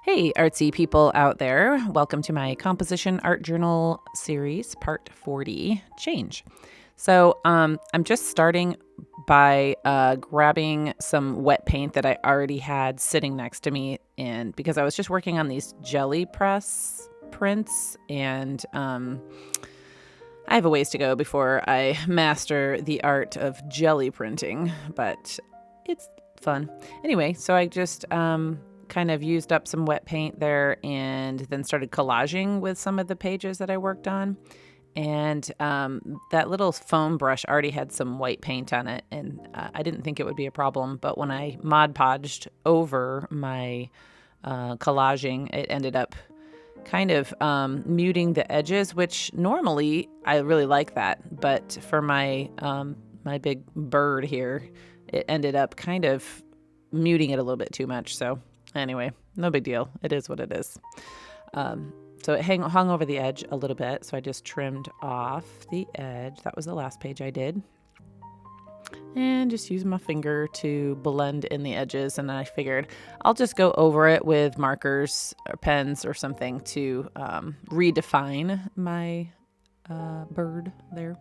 Hey, artsy people out there. Welcome to my composition art journal series, part 40, Change. So I'm just starting by grabbing some wet paint that I already had sitting next to me, and because I was just working on these jelly press prints, and I have a ways to go before I master the art of jelly printing, but it's fun. Anyway, so I just kind of used up some wet paint there and then started collaging with some of the pages that I worked on. And that little foam brush already had some white paint on it, and I didn't think it would be a problem. But when I Mod Podged over my collaging, it ended up kind of muting the edges, which normally I really like that. But for my my big bird here, it ended up kind of muting it a little bit too much. So anyway, no big deal. It is what it is. So it hung over the edge a little bit, so I just trimmed off the edge. That was the last page I did. And just use my finger to blend in the edges, and then I figured I'll just go over it with markers or pens or something to redefine my bird there.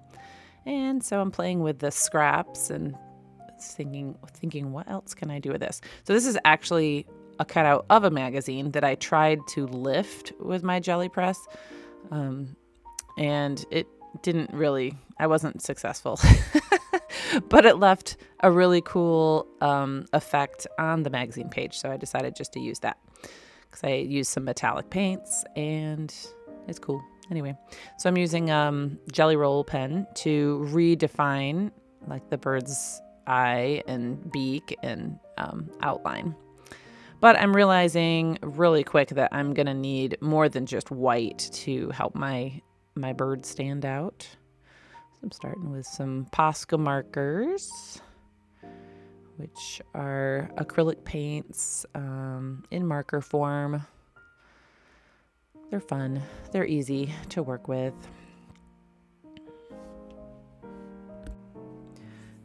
And so I'm playing with the scraps and thinking, what else can I do with this? So this is actually a cutout of a magazine that I tried to lift with my jelly press, and it didn't really, I wasn't successful, but it left a really cool effect on the magazine page, so I decided just to use that because I used some metallic paints and it's cool. Anyway, so I'm using Jelly Roll pen to redefine like the bird's eye and beak and outline. But I'm realizing really quick that I'm going to need more than just white to help my bird stand out. So I'm starting with some Posca markers, which are acrylic paints in marker form. They're fun. They're easy to work with.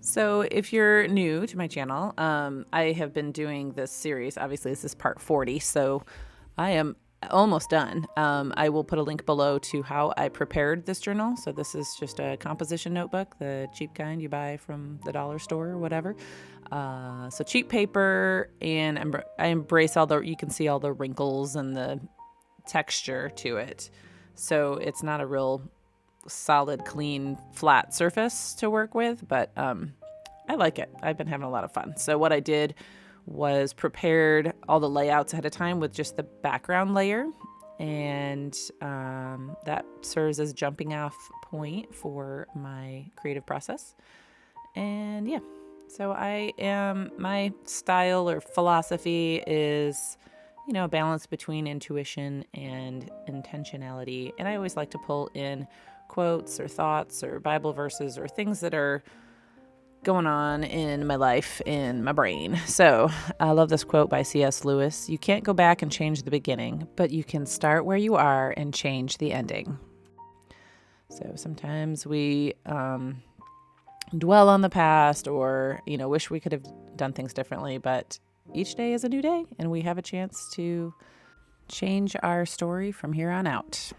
So if you're new to my channel, I have been doing this series. Obviously, this is part 40, so I am almost done. I will put a link below to how I prepared this journal. So this is just a composition notebook, the cheap kind you buy from the dollar store or whatever. So cheap paper, and I embrace you can see all the wrinkles and the texture to it. So it's not a real solid, clean, flat surface to work with, but I like it. I've been having a lot of fun. So what I did was prepared all the layouts ahead of time with just the background layer, and that serves as jumping off point for my creative process. And yeah, so my style or philosophy is, a balance between intuition and intentionality. And I always like to pull in quotes or thoughts or Bible verses or things that are going on in my life, in my brain. So I love this quote by C.S. Lewis. You can't go back and change the beginning, but you can start where you are and change the ending. So sometimes we dwell on the past or, wish we could have done things differently, but each day is a new day, and we have a chance to change our story from here on out.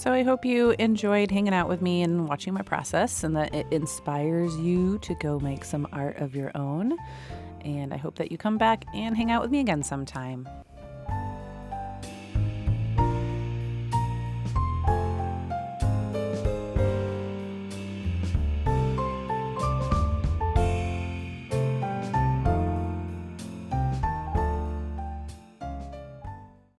So I hope you enjoyed hanging out with me and watching my process, and that it inspires you to go make some art of your own. And I hope that you come back and hang out with me again sometime.